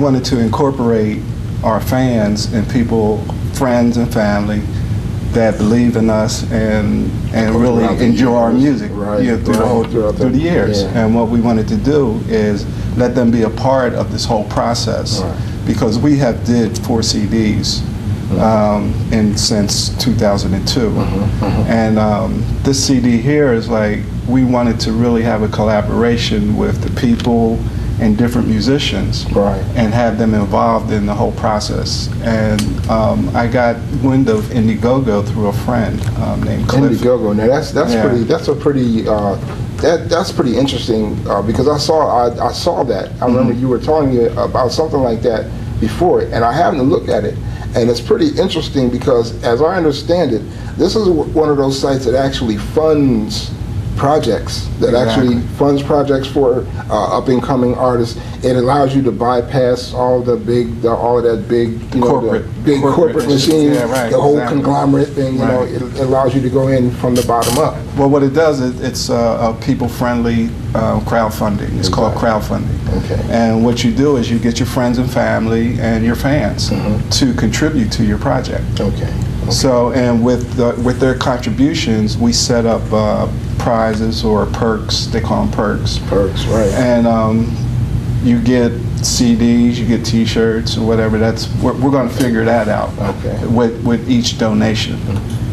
wanted to incorporate our fans and people, friends and family, that believe in us and really enjoy our music through the years. Yeah. And what we wanted to do is let them be a part of this whole process, because we have did 4 CDs since 2002. And this CD here is like, we wanted to really have a collaboration with the people and different musicians, and have them involved in the whole process. And I got wind of Indiegogo through a friend named Cliff. Indiegogo. Now that's pretty interesting, because I saw that. I remember you were telling me about something like that before, and I happened to look at it, and it's pretty interesting because, as I understand it, this is one of those sites that actually funds projects, actually funds projects for up-and-coming artists. It allows you to bypass all of that big, corporate machine, the whole conglomerate thing. You know, it allows you to go in from the bottom up. Well, what it does is it's a people-friendly crowdfunding. It's called crowdfunding. Okay. And what you do is you get your friends and family and your fans to contribute to your project. Okay. So, and with their contributions, we set up prizes or perks. They call them perks. Perks, right. And you get CDs, you get T-shirts or whatever. We're going to figure that out with each donation.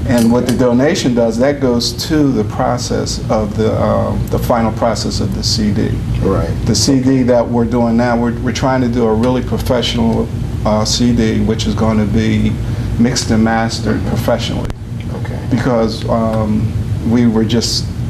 And what the donation does, that goes to the process of the final process of the CD. Right. The CD that we're doing now, we're trying to do a really professional CD, which is going to be mixed and mastered professionally. Okay. Because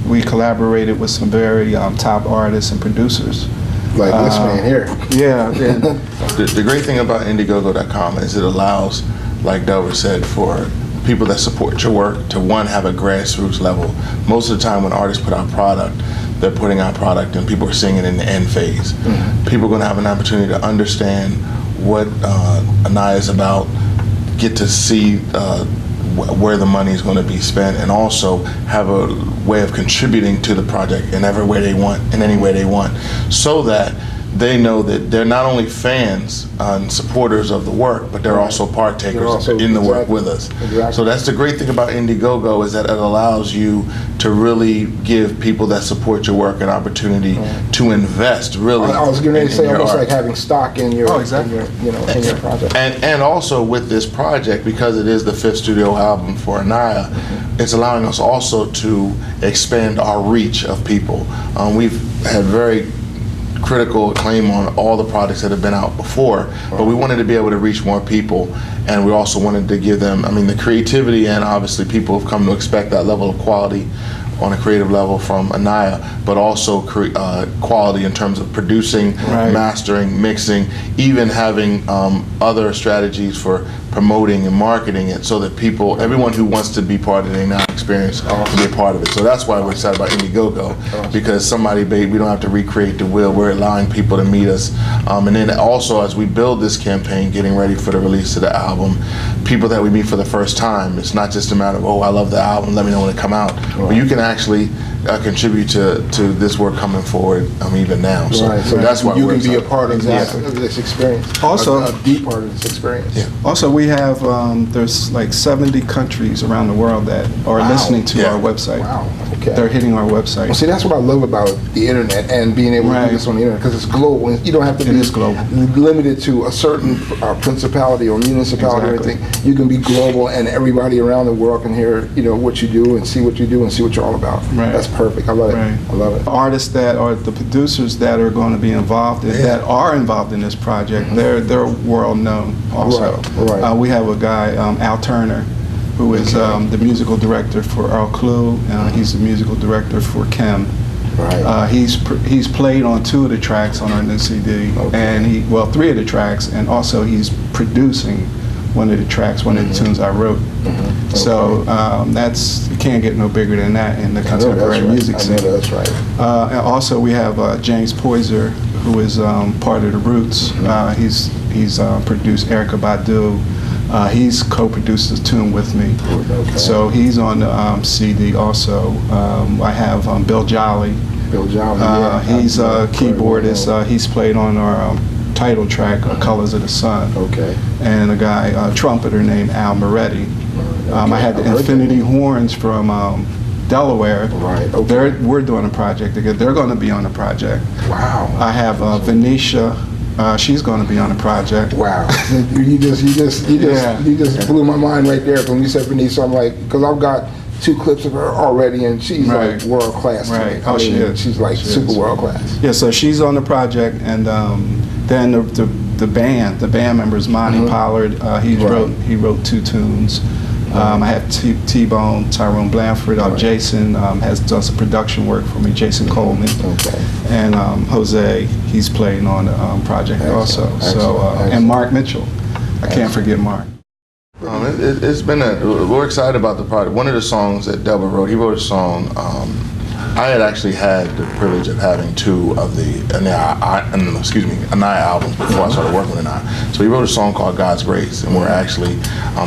we collaborated with some very top artists and producers. Like this man here. Yeah. The great thing about Indiegogo.com is it allows, like Delbert said, for people that support your work to, one, have a grassroots level. Most of the time when artists put out product, they're putting out product and people are seeing it in the end phase. People are going to have an opportunity to understand what Aniya is about, get to see where the money is going to be spent, and also have a way of contributing to the project in every way they want, in any way they want, so that they know that they're not only fans and supporters of the work, but they're also partakers in the work with us. So that's the great thing about Indiegogo, is that it allows you to really give people that support your work an opportunity to invest really. I was going to say almost art. like having stock in your, in your project. And also with this project, because it is the 5th studio album for Aniya, it's allowing us also to expand our reach of people. We've had very critical acclaim on all the products that have been out before, but we wanted to be able to reach more people, and we also wanted to give them, the creativity, and obviously people have come to expect that level of quality on a creative level from Aniya, but also quality in terms of producing, mastering, mixing, even having other strategies for promoting and marketing it, so that people, everyone who wants to be part of the Aniya experience can be a part of it. So that's why we're excited about Indiegogo, because we don't have to recreate the wheel. We're allowing people to meet us. And then also, as we build this campaign, getting ready for the release of the album, people that we meet for the first time, it's not just a matter of, I love the album, let me know when it come out. But you can actually contribute to this work coming forward even now. So that's why you can be a part of this experience. Also, a deep part of this experience. Yeah. Also, we have there's like 70 countries around the world that are listening to our website. Wow. Okay. They're hitting our website. Well, see, that's what I love about the internet and being able to do this on the internet, because it's global. And you don't have to be limited to a certain principality or municipality or anything. You can be global, and everybody around the world can hear what you do and see what you do and see what you're all about. That's perfect. I love it. I love it. Artists that are the producers that are going to be involved that are involved in this project, they're world known also. We have a guy, Al Turner, who is the musical director for Earl Clue. He's the musical director for Kim. He's played on 2 of the tracks on our new CD, and 3 of the tracks, and also he's producing one of the tracks, one of the tunes I wrote. So you can't get no bigger than that in the contemporary music scene. That's right. And also we have James Poyser, who is part of the Roots. He's produced Erykah Badu. He's co-produced this tune with me. So he's on the CD also. I have Bill Jolly. Bill Jolly, he's a keyboardist. He's played on our title track, Colors of the Sun. Okay. And a guy, a trumpeter named Al Moretti. I had the Infinity Horns from Delaware. Right. Okay. We're doing a project together. They're going to be on the project. Wow. I have Venetia. She's going to be on the project. Wow. you just blew my mind right there when you said Venetia. I'm like, because I've got 2 clips of her already, and she's like world class. Right. I mean, she is. She's like super world class. Yeah. So she's on the project, and then the band members, Monty Pollard. He wrote 2 tunes. I have T-Bone, Tyrone Blanford, Jason has done some production work for me, Jason Coleman. Okay. And Jose, he's playing on the project also. So and Mark Mitchell, I can't forget Mark. It's been we're excited about the project. One of the songs that Delbert wrote, he wrote a song. I had actually had the privilege of having 2 of the Aniya albums before I started working with Aniya. So he wrote a song called God's Grace, and we're actually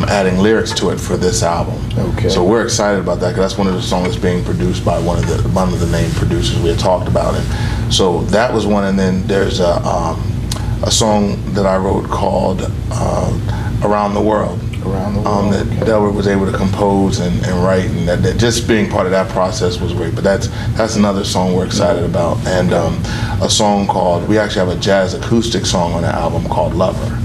adding lyrics to it for this album. Okay. So we're excited about that, because that's one of the songs being produced by one of the named producers we had talked about. And so that was one, and then there's a song that I wrote called Around the World. That Delbert was able to compose and write, and that just being part of that process was great. But that's another song we're excited about, and a song called, we actually have a jazz acoustic song on the album called Lover.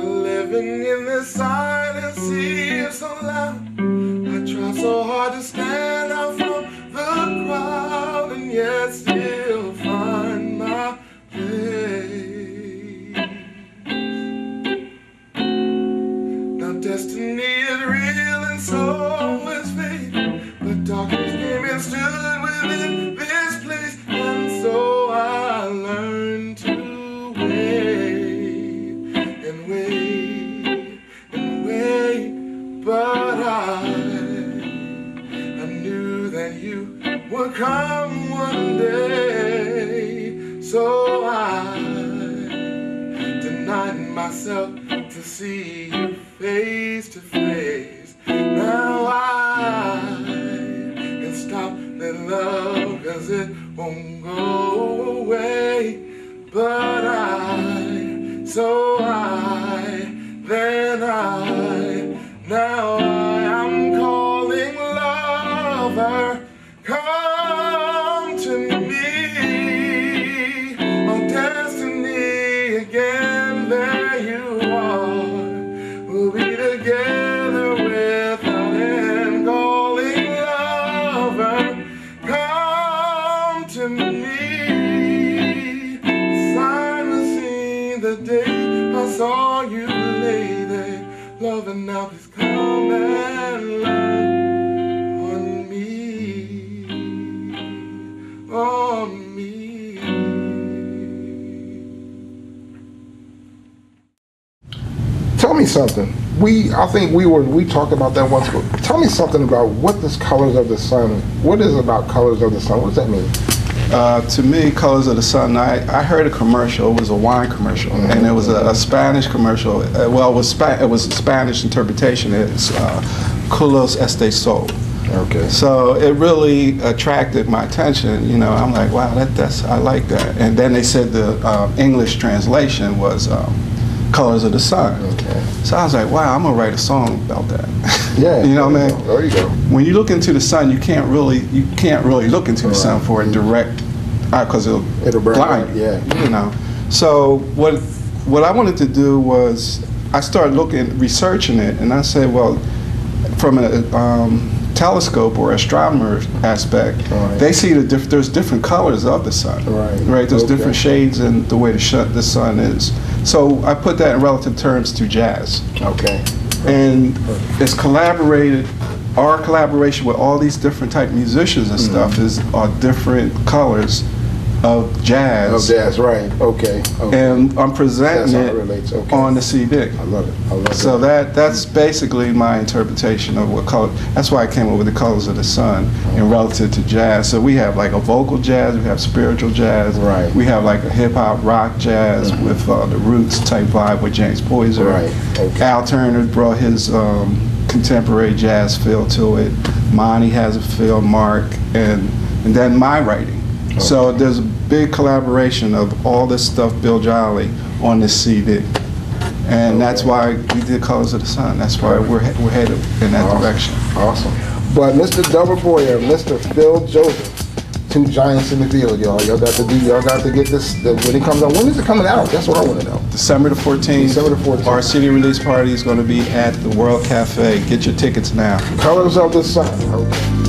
Living in this silence seems so loud. I try so hard to stand out from the crowd and yet still find my place. Now destiny is real and so is fate, but darkness came and stood within this place, and so I learned to wait and wait and wait, but I knew that you would come one day, so I denied myself to see you face to face. Now I can stop that love, 'cause it won't go away, but now I am calling lover, come to me, my destiny again, there you are, we'll be together without end, calling lover, come to me, sign the scene the day I saw you lay there, loving now please come and love on me, on me. Tell me something. I think we talked about that once. Tell me something about what this Colors of the Sun, what is it about Colors of the Sun? What does that mean? To me, Colors of the Sun, I heard a commercial. It was a wine commercial, and it was a Spanish commercial. Well, it was a Spanish interpretation. It's Culos Este Sol. Okay. So it really attracted my attention. You know, I'm like, wow, I like that. And then they said the English translation was Colors of the Sun. Okay. So I was like, wow, I'm gonna write a song about that. Yeah. You know what I mean? There you go. When you look into the sun, you can't really look into the sun for a direct, because it'll blind you. Yeah. You know. So what I wanted to do was I started researching it, and I said, well, from a telescope or astronomer aspect, they see there's different colors of the sun. Right. There's different shades in the way the sun is. So I put that in relative terms to jazz. Okay. And it's our collaboration with all these different type musicians and stuff are different colors of jazz. Of jazz, right. Okay. And I'm presenting it on the CD. I love it. So that's basically my interpretation of what color. That's why I came up with the Colors of the Sun in relative to jazz. So we have like a vocal jazz, we have spiritual jazz, we have like a hip hop rock jazz with the roots type vibe with James Poyser. Right. Okay. Al Turner brought his contemporary jazz feel to it. Imani has a feel, Mark, and then my writing. Okay. So there's a big collaboration of all this stuff Bill Jolly on this CD. And that's why we did Colors of the Sun. That's why we're headed in that direction. Awesome. But Mr. Delbert Boyer, Mr. Phil Joseph, two giants in the field, y'all. Y'all got to get this when it comes out. When is it coming out? That's what I want to know. December the 14th. December the 14th. Our CD release party is going to be at the World Cafe. Get your tickets now. Colors of the Sun. Okay.